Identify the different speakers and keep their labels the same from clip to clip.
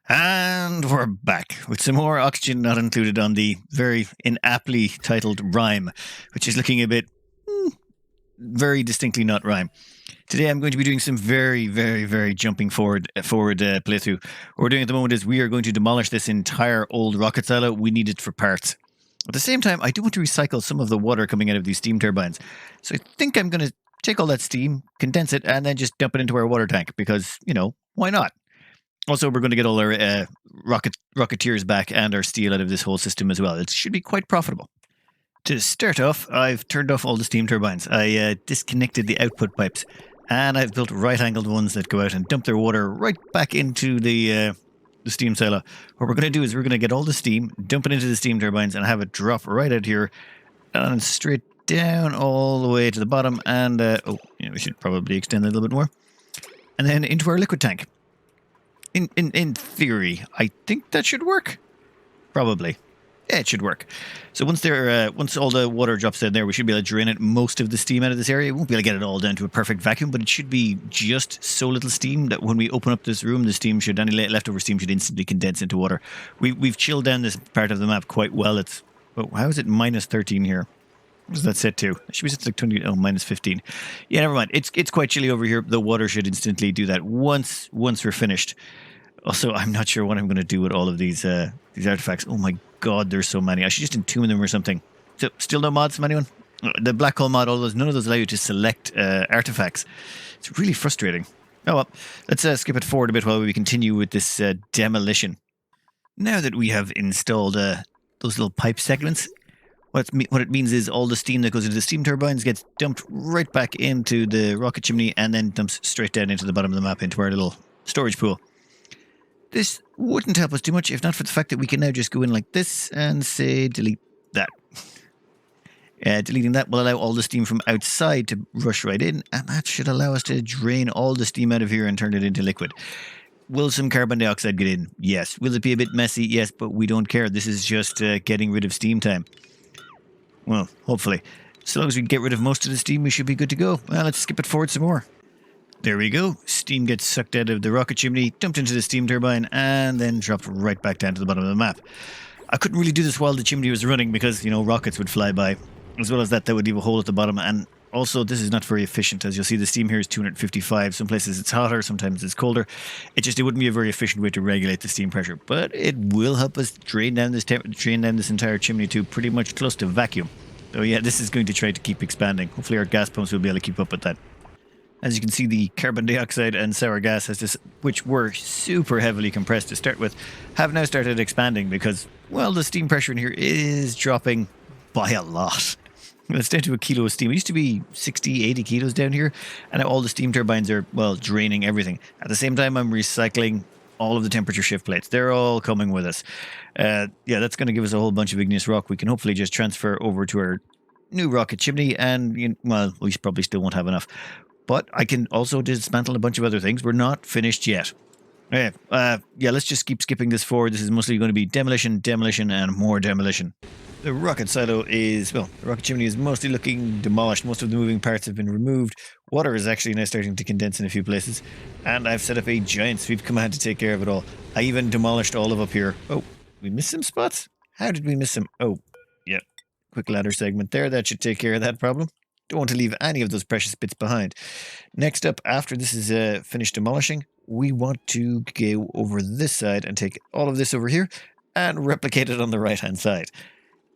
Speaker 1: And we're back with some more oxygen not included on the very inaptly titled Rime, which is looking a bit very distinctly not Rime. Today I'm going to be doing some very jumping forward playthrough. What we're doing at the moment is we are going to demolish this entire old rocket silo. We need it for parts. At the same time, I do want to recycle some of the water coming out of these steam turbines. So I think I'm going to take all that steam, condense it, and then just dump it into our water tank because, why not? Also, we're going to get all our rocketeers back and our steel out of this whole system as well. It should be quite profitable. To start off, I've turned off all the steam turbines. I disconnected the output pipes, and I've built right-angled ones that go out and dump their water right back into the steam silo. What we're going to do is we're going to get all the steam, dump it into the steam turbines, and have it drop right out here and straight down all the way to the bottom. And we should probably extend a little bit more, and then into our liquid tank. In theory, I think that should work. Probably. Yeah, it should work. So once all the water drops down there, we should be able to drain out most of the steam out of this area. We won't be able to get it all down to a perfect vacuum, but it should be just so little steam that when we open up this room, any leftover steam should instantly condense into water. We've chilled down this part of the map quite well. How is it minus 13 here? What does that set to? It should be set to like 20. Oh, minus 15. Yeah, never mind. It's quite chilly over here. The water should instantly do that once we're finished. Also, I'm not sure what I'm going to do with all of these artifacts. Oh my god, there's so many. I should just entomb them or something. So, still no mods from anyone? The black hole mod, none of those allow you to select artifacts. It's really frustrating. Oh well, let's skip it forward a bit while we continue with this demolition. Now that we have installed those little pipe segments, what it means is all the steam that goes into the steam turbines gets dumped right back into the rocket chimney and then dumps straight down into the bottom of the map into our little storage pool. This wouldn't help us too much if not for the fact that we can now just go in like this and say delete that. Deleting that will allow all the steam from outside to rush right in, and that should allow us to drain all the steam out of here and turn it into liquid. Will some carbon dioxide get in? Yes. Will it be a bit messy? Yes, but we don't care. This is just getting rid of steam time. Well, hopefully. So long as we get rid of most of the steam, we should be good to go. Well, let's skip it forward some more. There we go. Steam gets sucked out of the rocket chimney, dumped into the steam turbine, and then dropped right back down to the bottom of the map. I couldn't really do this while the chimney was running because, rockets would fly by. As well as that would leave a hole at the bottom. And also, this is not very efficient. As you'll see, the steam here is 255. Some places it's hotter, sometimes it's colder. It wouldn't be a very efficient way to regulate the steam pressure. But it will help us drain down this entire chimney to pretty much close to vacuum. So yeah, this is going to try to keep expanding. Hopefully our gas pumps will be able to keep up with that. As you can see, the carbon dioxide and sour gas, which were super heavily compressed to start with, have now started expanding because, well, the steam pressure in here is dropping by a lot. It's down to a kilo of steam. It used to be 60, 80 kilos down here, and now all the steam turbines are, draining everything. At the same time, I'm recycling all of the temperature shift plates. They're all coming with us. That's going to give us a whole bunch of igneous rock. We can hopefully just transfer over to our new rocket chimney, and, we probably still won't have enough. But I can also dismantle a bunch of other things. We're not finished yet. Let's just keep skipping this forward. This is mostly going to be demolition, and more demolition. The rocket chimney is mostly looking demolished. Most of the moving parts have been removed. Water is actually now starting to condense in a few places. And I've set up a giant sweep command to take care of it all. I even demolished all of up here. Oh, we missed some spots? How did we miss them? Oh, yeah. Quick ladder segment there. That should take care of that problem. Don't want to leave any of those precious bits behind. Next up, after this is finished demolishing, we want to go over this side and take all of this over here and replicate it on the right-hand side.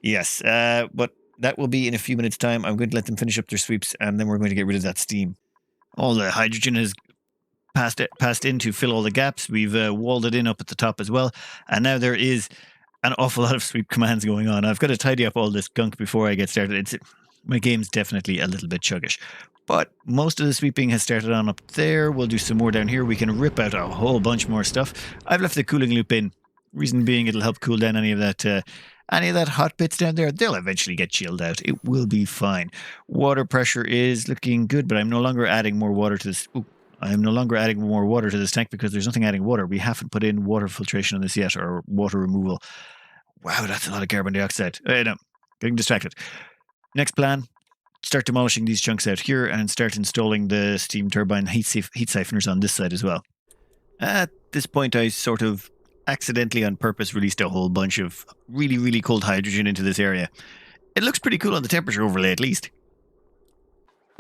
Speaker 1: Yes, but that will be in a few minutes' time. I'm going to let them finish up their sweeps, and then we're going to get rid of that steam. All the hydrogen has passed in to fill all the gaps. We've walled it in up at the top as well, and now there is an awful lot of sweep commands going on. I've got to tidy up all this gunk before I get started. My game's definitely a little bit chuggish. But most of the sweeping has started on up there. We'll do some more down here. We can rip out a whole bunch more stuff. I've left the cooling loop in. Reason being, it'll help cool down any of that hot bits down there. They'll eventually get chilled out. It will be fine. Water pressure is looking good, but I'm no longer adding more water to this. I'm no longer adding more water to this tank because there's nothing adding water. We haven't put in water filtration on this yet, or water removal. Wow, that's a lot of carbon dioxide. No, getting distracted. Next plan, start demolishing these chunks out here and start installing the steam turbine heat siphoners on this side as well. At this point, I sort of accidentally on purpose released a whole bunch of really, really cold hydrogen into this area. It looks pretty cool on the temperature overlay, at least.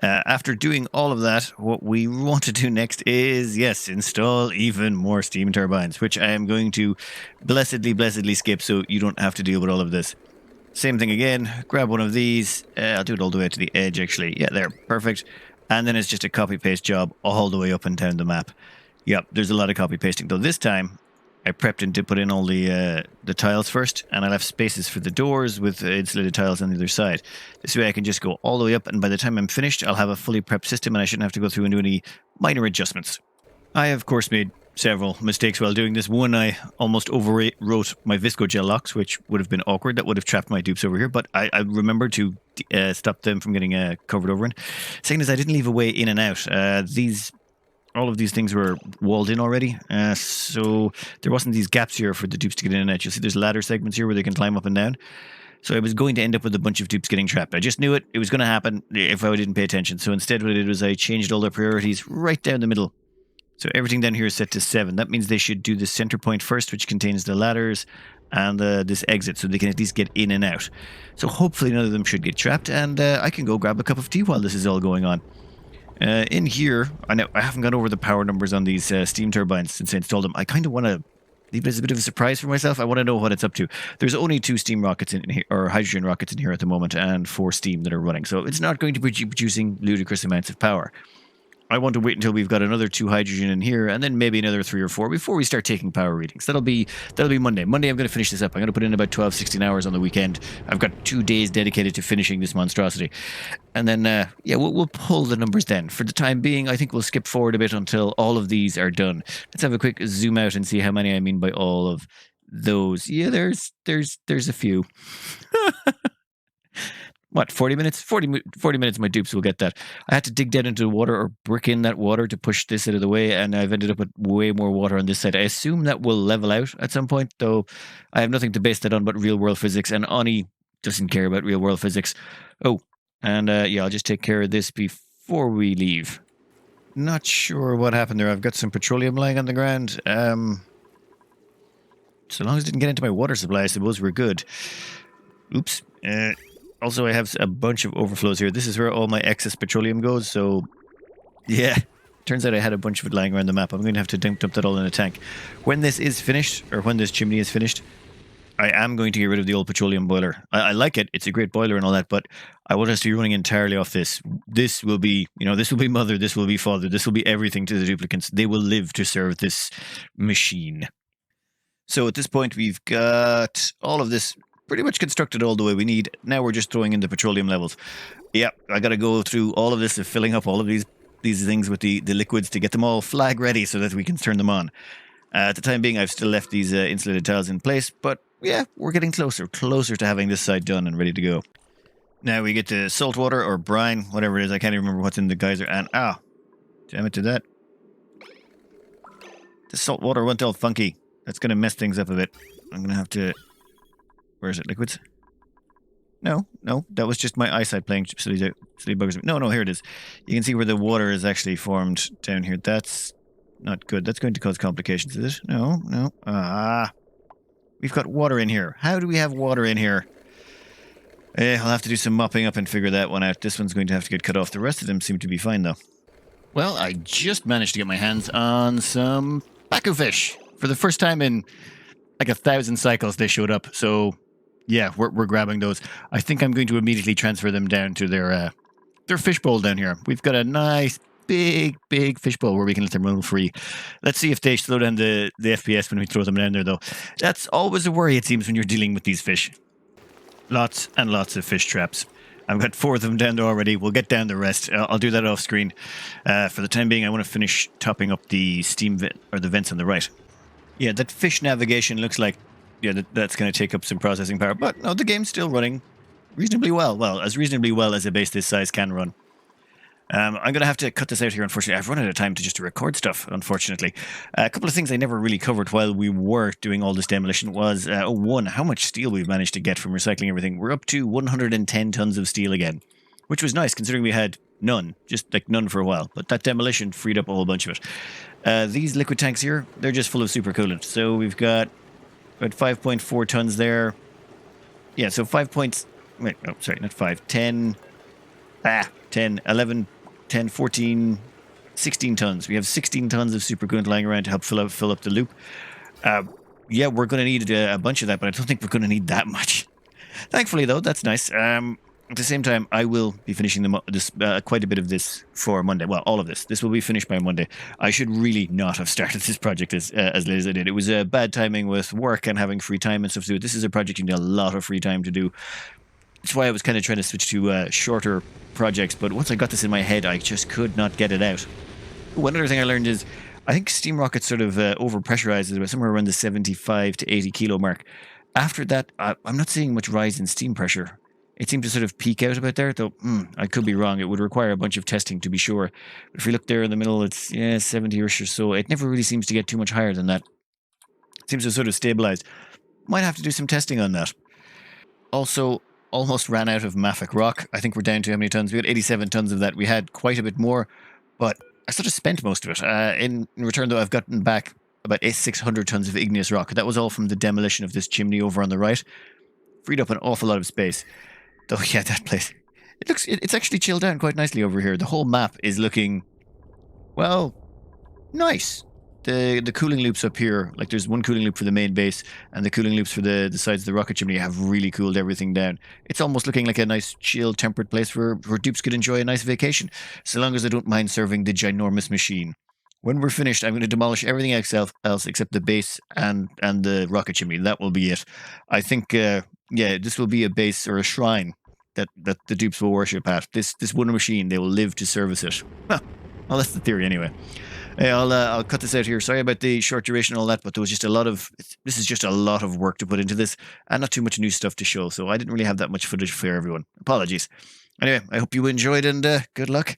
Speaker 1: After doing all of that, what we want to do next is, yes, install even more steam turbines, which I am going to blessedly skip so you don't have to deal with all of this. Same thing again, grab one of these. I'll do it all the way to the edge, actually. Yeah, there, perfect. And then it's just a copy-paste job all the way up and down the map. Yep, there's a lot of copy-pasting, though this time I prepped and to put in all the tiles first, and I left spaces for the doors with insulated tiles on the other side. This way I can just go all the way up, and by the time I'm finished, I'll have a fully prepped system, and I shouldn't have to go through and do any minor adjustments. I, of course, made several mistakes while doing this. One, I almost overwrote my viscogel locks, which would have been awkward. That would have trapped my dupes over here, but I remembered to stop them from getting covered over in. Second is I didn't leave a way in and out. All of these things were walled in already, so there wasn't these gaps here for the dupes to get in and out. You'll see there's ladder segments here where they can climb up and down. So I was going to end up with a bunch of dupes getting trapped. I just knew it. It was going to happen if I didn't pay attention. So instead what I did was I changed all their priorities right down the middle. So everything down here is set to 7. That means they should do the center point first, which contains the ladders and this exit, so they can at least get in and out. So hopefully none of them should get trapped, and I can go grab a cup of tea while this is all going on. In here, I know I haven't gone over the power numbers on these steam turbines since I installed them. I kind of want to leave it as a bit of a surprise for myself. I want to know what it's up to. There's only 2 steam rockets in here, or hydrogen rockets in here at the moment, and 4 steam that are running. So it's not going to be producing ludicrous amounts of power. I want to wait until we've got another 2 hydrogen in here, and then maybe another 3 or 4 before we start taking power readings. That'll be Monday. Monday I'm going to finish this up. I'm going to put in about 12, 16 hours on the weekend. I've got 2 days dedicated to finishing this monstrosity. And then, yeah, we'll pull the numbers then. For the time being, I think we'll skip forward a bit until all of these are done. Let's have a quick zoom out and see how many I mean by all of those. Yeah, there's a few. What, 40 minutes? 40 minutes my dupes will get that. I had to dig down into the water or brick in that water to push this out of the way, and I've ended up with way more water on this side. I assume that will level out at some point, though I have nothing to base that on but real-world physics, and Ani doesn't care about real-world physics. Oh, and yeah, I'll just take care of this before we leave. Not sure what happened there. I've got some petroleum lying on the ground. So long as it didn't get into my water supply, I suppose we're good. Oops. Also, I have a bunch of overflows here. This is where all my excess petroleum goes, so yeah. Turns out I had a bunch of it lying around the map. I'm going to have to dump that all in a tank. When this is finished, or when this chimney is finished, I am going to get rid of the old petroleum boiler. I like it. It's a great boiler and all that, but I want us to be running entirely off this. This will be, this will be mother, this will be father, this will be everything to the duplicants. They will live to serve this machine. So at this point, we've got all of this pretty much constructed all the way we need. Now we're just throwing in the petroleum levels. Yep, I got to go through all of this of filling up all of these things with the liquids to get them all flag ready so that we can turn them on. At the time being, I've still left these insulated tiles in place, but yeah, we're getting closer to having this side done and ready to go. Now we get to salt water or brine, whatever it is. I can't even remember what's in the geyser. And damn it to that. The salt water went all funky. That's going to mess things up a bit. I'm going to have to... Where is it? Liquids? No. That was just my eyesight playing silly buggers. No, here it is. You can see where the water is actually formed down here. That's not good. That's going to cause complications, is it? No. We've got water in here. How do we have water in here? I'll have to do some mopping up and figure that one out. This one's going to have to get cut off. The rest of them seem to be fine, though. Well, I just managed to get my hands on some Baku fish. For the first time in like 1,000 cycles, they showed up. So... yeah, we're grabbing those. I think I'm going to immediately transfer them down to their fishbowl down here. We've got a nice, big fishbowl where we can let them run free. Let's see if they slow down the FPS when we throw them down there, though. That's always a worry, it seems, when you're dealing with these fish. Lots and lots of fish traps. I've got 4 of them down there already. We'll get down the rest. I'll do that off screen. For the time being, I want to finish topping up the steam or the vents on the right. Yeah, that fish navigation looks like that's going to take up some processing power. But no, the game's still running reasonably well. Well, as reasonably well as a base this size can run. I'm going to have to cut this out here, unfortunately. I've run out of time to record stuff, unfortunately. A couple of things I never really covered while we were doing all this demolition was, one, how much steel we've managed to get from recycling everything. We're up to 110 tons of steel again, which was nice, considering we had None. Just like none for a while. But that demolition freed up a whole bunch of it. These liquid tanks here, they're just full of supercoolant. So we've got about 5.4 tons there. Yeah, so 5 points. Wait, oh, sorry, not 5. 10, 10, 11, 10, 14, 16 tons. We have 16 tons of supercoolant lying around to help fill up the loop. Yeah, we're going to need a bunch of that, but I don't think we're going to need that much. Thankfully, though, that's nice. At the same time, I will be finishing quite a bit of this for Monday. Well, all of this. This will be finished by Monday. I should really not have started this project as late as I did. It was bad timing with work and having free time and stuff to do. This is a project you need a lot of free time to do. That's why I was kind of trying to switch to shorter projects. But once I got this in my head, I just could not get it out. One other thing I learned is I think steam rockets sort of overpressurizes somewhere around the 75 to 80 kilo mark. After that, I'm not seeing much rise in steam pressure. It seemed to sort of peak out about there, though I could be wrong. It would require a bunch of testing to be sure. But if we look there in the middle, it's 70-ish or so. It never really seems to get too much higher than that. It seems to sort of stabilize. Might have to do some testing on that. Also, almost ran out of mafic rock. I think we're down to how many tons? We had 87 tons of that. We had quite a bit more, but I sort of spent most of it. In return, though, I've gotten back about 600 tons of igneous rock. That was all from the demolition of this chimney over on the right. Freed up an awful lot of space. Though, yeah, that place. It's actually chilled down quite nicely over here. The whole map is looking, well, nice. The cooling loops up here, like there's one cooling loop for the main base, and the cooling loops for the sides of the rocket chimney have really cooled everything down. It's almost looking like a nice, chill, temperate place where dupes could enjoy a nice vacation, so long as they don't mind serving the ginormous machine. When we're finished, I'm going to demolish everything else except the base and the rocket chimney. That will be it. I think, this will be a base or a shrine that the dupes will worship at. This one machine, they will live to service it. Well, that's the theory anyway. Hey, I'll cut this out here. Sorry about the short duration and all that, but there was just this is just a lot of work to put into this and not too much new stuff to show. So I didn't really have that much footage for everyone. Apologies. Anyway, I hope you enjoyed and good luck.